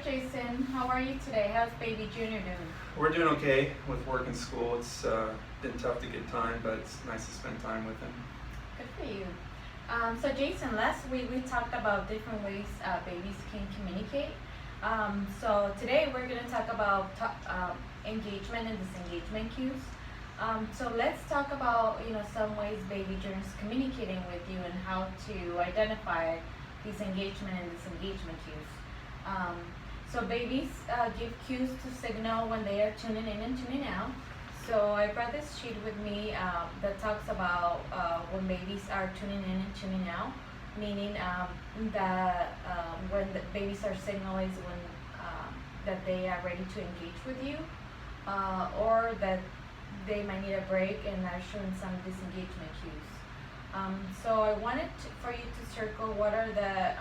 right, Jason. How are you today? How's baby Junior doing? We're doing okay with work and school. It's been tough to get time, but it's nice to spend time with him. Good for you. So Jason, last week we talked about different ways babies can communicate. So today we're going to talk about engagement and disengagement cues. So let's talk about some ways baby Junior is communicating with you and how to identify these engagement and disengagement cues. So babies give cues to signal when they are tuning in and tuning out. So I brought this sheet with me that talks about when babies are tuning in and tuning out, meaning that when the babies are signaling when that they are ready to engage with you, or that they might need a break and are showing some disengagement cues. So I wanted for you to circle what are the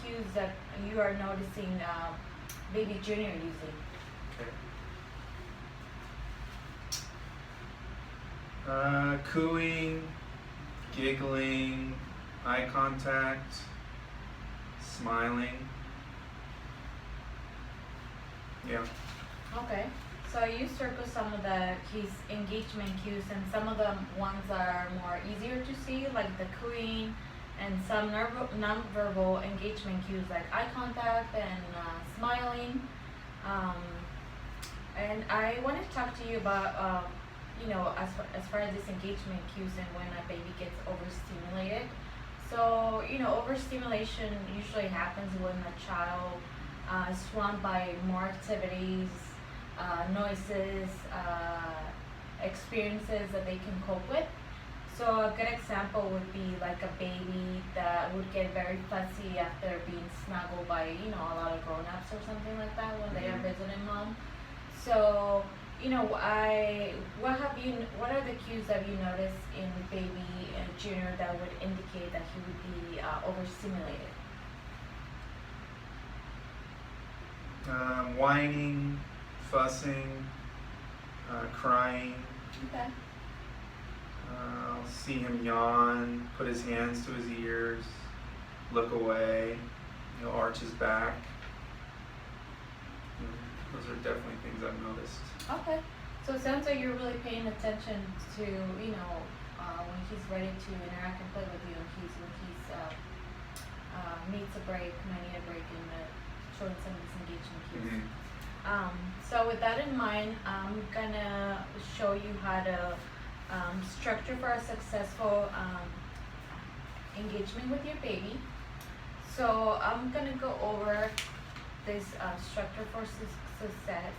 cues that you are noticing baby Junior using. Okay. Cooing, giggling, eye contact, smiling. Yeah. Okay. So you circle some of his engagement cues, and some of the ones are more easier to see, like the cooing, and some non-verbal engagement cues like eye contact and smiling. And I want to talk to you about, as far as this engagement cues and when a baby gets overstimulated. So, overstimulation usually happens when a child is swamped by more activities, noises, experiences that they can cope with. So a good example would be like a baby that would get very fussy after being snuggled by, a lot of grown-ups or something like that when they are visiting mom. So, what are the cues that you notice in baby Junior that would indicate that he would be overstimulated? Whining, fussing, crying. Okay. I'll see him yawn, put his hands to his ears, look away, arch his back. Those are definitely things I've noticed. Okay. So it sounds like you're really paying attention to, when he's ready to interact and play with you, and when he's needs a break, might need a break, and showing some disengagement cues. Mm-hmm. So with that in mind, I'm gonna show you how to structure for a successful engagement with your baby. So I'm gonna go over this structure for success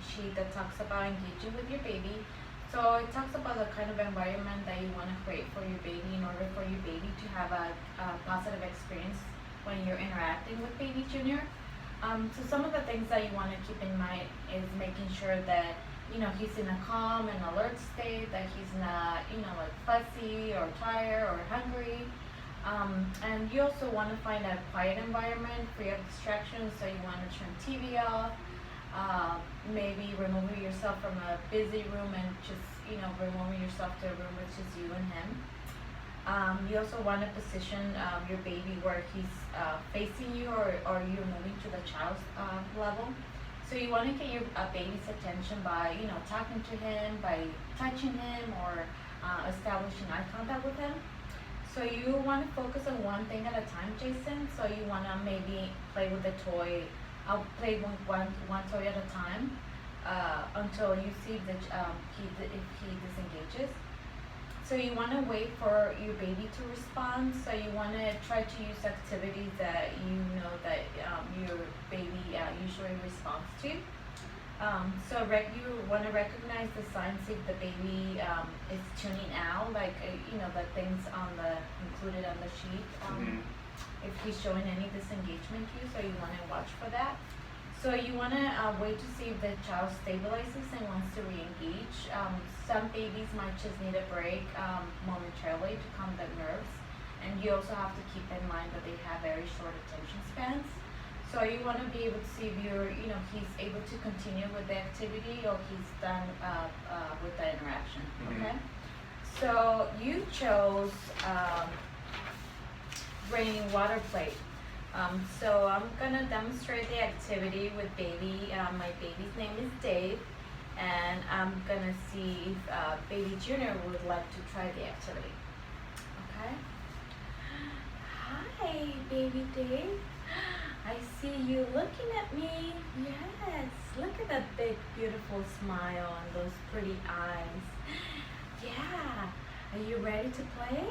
sheet that talks about engaging with your baby. So it talks about the kind of environment that you want to create for your baby in order for your baby to have a positive experience when you're interacting with baby Junior. So some of the things that you want to keep in mind is making sure that he's in a calm and alert state, that he's not like fussy or tired or hungry. And you also want to find a quiet environment free of distractions. So you want to turn TV off, maybe removing yourself from a busy room and just removing yourself to a room with just you and him. You also want to position your baby where he's facing you, or you're moving to the child's level. So you want to get your baby's attention by talking to him, by touching him, or establishing eye contact with him. So you want to focus on one thing at a time, Jason. So you want to maybe play with the toy. I'll play with one toy at a time until you see that if he disengages. So you want to wait for your baby to respond. So you want to try to use activities that that your baby usually responds to. So you want to recognize the signs if the baby is tuning out, like the things included on the sheet. If he's showing any disengagement cues, so you want to watch for that. So you want to wait to see if the child stabilizes and wants to re-engage. Some babies might just need a break momentarily to calm their nerves, and you also have to keep in mind that they have very short attention spans. So you want to be able to see if he's able to continue with the activity, or he's done with the interaction. Okay. So you chose raining water plate. So I'm gonna demonstrate the activity with baby. My baby's name is Dave, and I'm gonna see if baby Junior would like to try the activity. Okay? Hi, baby Dave. I see you looking at me. Yes, look at that big, beautiful smile and those pretty eyes. Yeah, are you ready to play?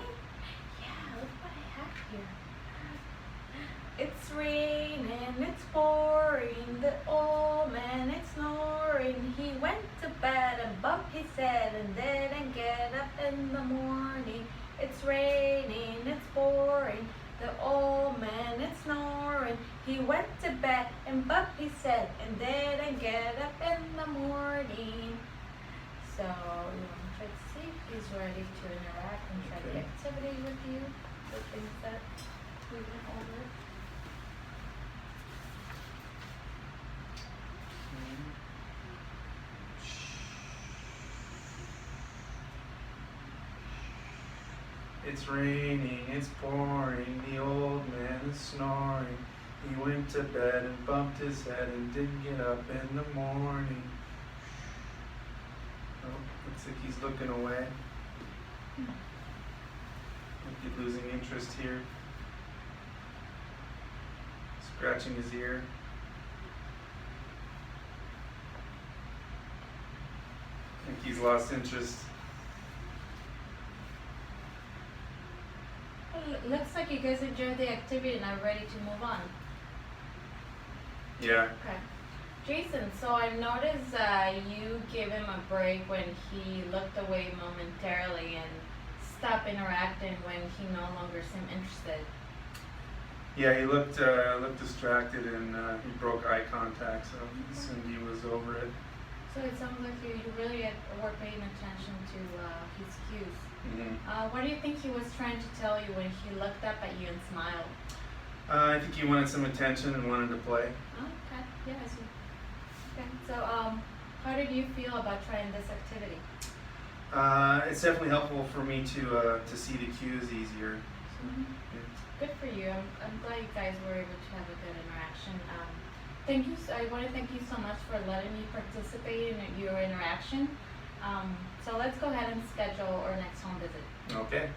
Yeah, look what I have here. It's raining, it's pouring, the old man is snoring. He went to bed and bumped his head and didn't get up in the morning. It's raining, it's pouring, the old man is snoring. He went to bed and bumped his head and didn't get up in the morning. So you want to try to see if he's ready to interact and try the Okay. activity with you, the things that we went over. It's raining, it's pouring, the old man is snoring. He went to bed and bumped his head and didn't get up in the morning. Oh, looks like he's looking away. Might be losing interest here. Scratching his ear. I think he's lost interest. Well, looks like you guys enjoyed the activity and are ready to move on. Yeah. Okay. Jason, so I noticed you gave him a break when he looked away momentarily and stopped interacting when he no longer seemed interested. Yeah, he looked distracted and he broke eye contact, so Cindy was over it. So it sounds like you really were paying attention to his cues. Mm-hmm. What do you think he was trying to tell you when he looked up at you and smiled? I think he wanted some attention and wanted to play. Oh, okay. Yeah, I see. Okay. So, how did you feel about trying this activity? It's definitely helpful for me to see the cues easier. So, yeah. Good for you. I'm glad you guys were able to have a good interaction. Thank you. I want to thank you so much for letting me participate in your interaction. So let's go ahead and schedule our next home visit. Okay.